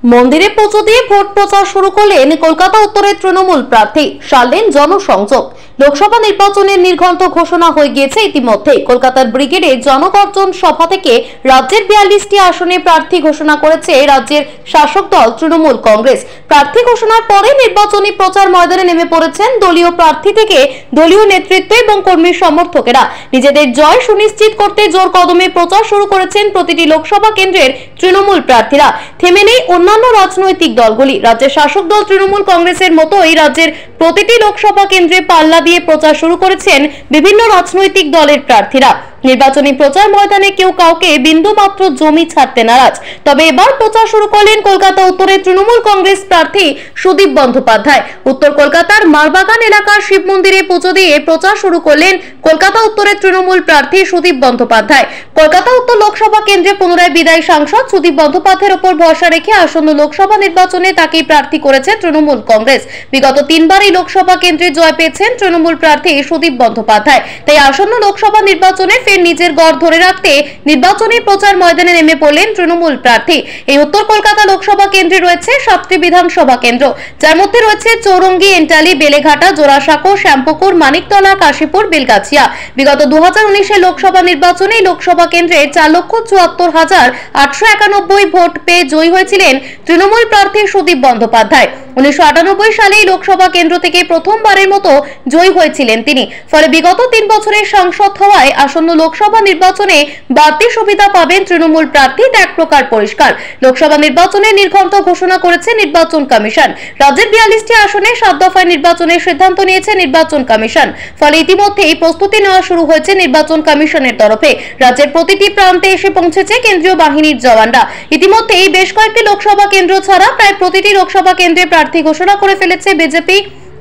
মন্দিরে পুজো দিয়ে ভোট প্রচার শুরু করলেন কলকাতা উত্তরের তৃণমূল প্রার্থী। সারলেন জনসংযোগ। লোকসভা নির্বাচনের নির্ঘণ্ট ঘোষণা হয়ে গিয়েছে ইতিমধ্যে। কলকাতার ব্রিগেডে জনগর্জন সভা থেকে রাজ্যের 42টি আসনে প্রার্থী ঘোষণা করেছে রাজ্যের শাসক দল তৃণমূল কংগ্রেস। প্রার্থী ঘোষণার পরে নির্বাচনী প্রচার ময়দানে নেমে পড়েছেন দলীয় প্রার্থী থেকে দলীয় নেতৃত্ব এবং কর্মী সমর্থকেরা। নিজেদের জয় সুনিশ্চিত করতে জোর কদমে প্রচার শুরু করেছেন প্রতিটি লোকসভা কেন্দ্রের তৃণমূল প্রার্থীরা। থেমে নেই অন্যান্য রাজনৈতিক দলগুলি। রাজ্যের শাসক দল তৃণমূল কংগ্রেসের মতোই রাজ্যের প্রতিটি লোকসভা কেন্দ্রে পাল্লা দিয়ে প্রচার শুরু করেছেন বিভিন্ন রাজনৈতিক দলের প্রার্থীরা। নির্বাচনী প্রচার ময়দানে কেউ কাউকে বিন্দু মাত্র জমি ছাড়তে নারাজ। তবে এবার প্রচার শুরু করলেন কলকাতা উত্তরের তৃণমূল কংগ্রেস প্রার্থী সুদীপ বন্দ্যোপাধ্যায়। উত্তর কলকাতার মারবাগান এলাকার শিব মন্দিরে পুজো দিয়ে প্রচার শুরু করলেন কলকাতা উত্তরের তৃণমূল প্রার্থী সুদীপ বন্দ্যোপাধ্যায়। কলকাতা উত্তর লোকসভা কেন্দ্রে পুনরায় বিদায়ী সাংসদ সুদীপ বন্দ্যোপাধ্যায়ের উপর ভরসা রেখে আসন্ন লোকসভা নির্বাচনে তাকেই প্রার্থী করেছে তৃণমূল কংগ্রেস। বিগত 3 বার এই লোকসভা কেন্দ্রে জয় পেয়েছেন তৃণমূল প্রার্থী সুদীপ বন্দ্যোপাধ্যায়। তাই আসন্ন লোকসভা নির্বাচনে নিজের গড় ধরে রাখতে নির্বাচনী প্রচার ময়দানে নেমে পড়লেন তৃণমূল প্রার্থী। এই উত্তর কলকাতা লোকসভা কেন্দ্রে রয়েছে 7টি বিধানসভা কেন্দ্র, যার মধ্যে রয়েছে চৌরঙ্গি, এন্টালি, বেলেঘাটা, জোড়াসাঁকো, শ্যামপুকুর, মানিকতলা, কাশীপুর, বেলগাছিয়া। বিগত 2019 লোকসভা নির্বাচনে এই লোকসভা কেন্দ্রে 4,74,891 ভোট পেয়ে জয়ী হয়েছিলেন তৃণমূল প্রার্থী সুদীপ বন্দ্যোপাধ্যায়। 1998 সালে এই লোকসভা কেন্দ্র থেকে প্রথমবারের মতো জয়ী হয়েছিলেন তিনি। ফলে বিগত 3 বছরের সাংসদ হওয়ায় আসন্ন লোকসভা নির্বাচনে বাড়তি সুবিধা পাবেন তৃণমূল প্রার্থী, এক প্রকার পরিষ্কার। লোকসভা নির্বাচনে নির্ঘণ্ট ঘোষণা করেছে নির্বাচন কমিশন। রাজ্যের 42টি আসনে 7 দফায় নির্বাচনের সিদ্ধান্ত নিয়েছে নির্বাচন কমিশন। ফলে ইতিমধ্যেই প্রস্তুতি নেওয়া শুরু হয়েছে নির্বাচন কমিশনের তরফে। রাজ্যের প্রতিটি প্রান্তে এসে পৌঁছেছে কেন্দ্রীয় বাহিনীর জওয়ানরা। ইতিমধ্যেই বেশ কয়েকটি লোকসভা কেন্দ্র ছাড়া প্রায় প্রতিটি লোকসভা কেন্দ্রে প্রার্থী ঘোষণা করে ফেলেছে বিজেপি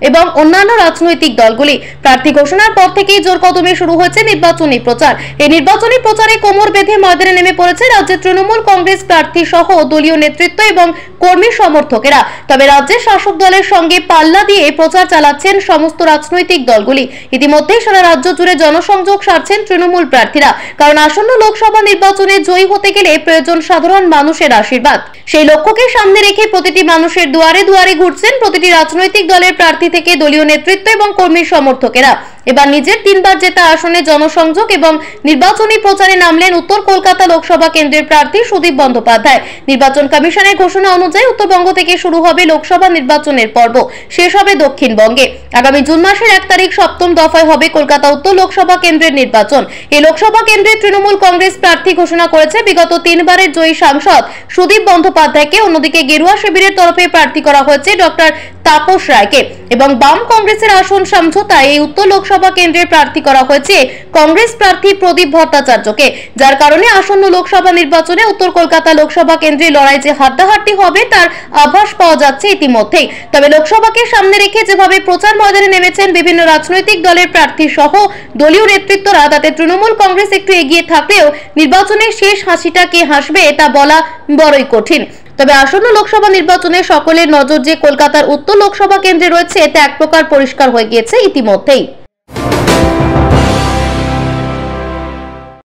এবং অন্যান্য রাজনৈতিক দলগুলি। প্রার্থী ঘোষণার পর থেকেই জোর কদমে শুরু হয়েছে নির্বাচনী প্রচার। এই নির্বাচনী প্রচারে কোমর বেঁধে ময়দানে নেমে পড়েছে রাজ্যের তৃণমূল কংগ্রেস প্রার্থী সহ দলীয় নেতৃত্ব এবং কর্মী সমর্থকেরা। তবে রাজ্যের শাসক দলের সঙ্গে পাল্লা দিয়ে প্রচার চালাচ্ছেন সমস্ত রাজনৈতিক দলগুলি। ইতিমধ্যেই সারা রাজ্য জুড়ে জনসংযোগ সারছেন তৃণমূল প্রার্থীরা, কারণ আসন্ন লোকসভা নির্বাচনে জয়ী হতে গেলে প্রয়োজন সাধারণ মানুষের আশীর্বাদ। সেই লক্ষ্যকে সামনে রেখে প্রতিটি মানুষের দুয়ারে দুয়ারে ঘুরছেন প্রতিটি রাজনৈতিক দলের প্রার্থী থেকে দলীয় নেতৃত্ব এবং কর্মী সমর্থকেরা। এবার নিজের 3 বার জেতা আসনে জনসংযোগ এবং নির্বাচনী প্রচারে নামলেন উত্তর কলকাতা লোকসভা কেন্দ্রের প্রার্থী সুদীপ বন্দ্যোপাধ্যায়। নির্বাচন কমিশনের ঘোষণা অনুযায়ী উত্তরবঙ্গ থেকে শুরু হবে লোকসভা নির্বাচনের পর্ব, শেষ হবে দক্ষিণবঙ্গে। আগামী জুন মাসের 1 তারিখ 7ম দফায় হবে কলকাতা উত্তর লোকসভা কেন্দ্রের নির্বাচন। এই লোকসভা কেন্দ্রে তৃণমূল কংগ্রেস প্রার্থী ঘোষণা করেছে বিগত 3 বারের জয়ী সাংসদ সুদীপ বন্দ্যোপাধ্যায়কে। অন্যদিকে গেরুয়া শিবিরের তরফে প্রার্থী করা হয়েছে ডক্টর তাপস রায়কে এবং বাম কংগ্রেসের আসন সমঝোতায় এই উত্তর লোকসভা কেন্দ্রের প্রার্থী করা হয়েছে কংগ্রেস প্রার্থী প্রদীপ ভট্টাচার্যকে। যার কারণে আসন্ন লোকসভা নির্বাচনে উত্তর কলকাতা লোকসভা কেন্দ্রে লড়াই যে হাড্ডাহাড্ডি হবে তার আভাস পাওয়া যাচ্ছে ইতিমধ্যেই। তবে লোকসভাকে সামনে রেখে যেভাবে প্রচার ময়দানে নেমেছেন বিভিন্ন রাজনৈতিক দলের প্রার্থী সহ দলীয় নেতৃত্বরা, তাতে তৃণমূল কংগ্রেস একটু এগিয়ে থাকলেও নির্বাচনের শেষ হাসিটা কে হাসবে তা বলা বড়ই কঠিন। তবে আসন্ন লোকসভা নির্বাচনে সকলের নজর যে কলকাতার উত্তর লোকসভা কেন্দ্রে রয়েছে তা এক প্রকার পরিষ্কার হয়ে গিয়েছে ইতিমধ্যেই।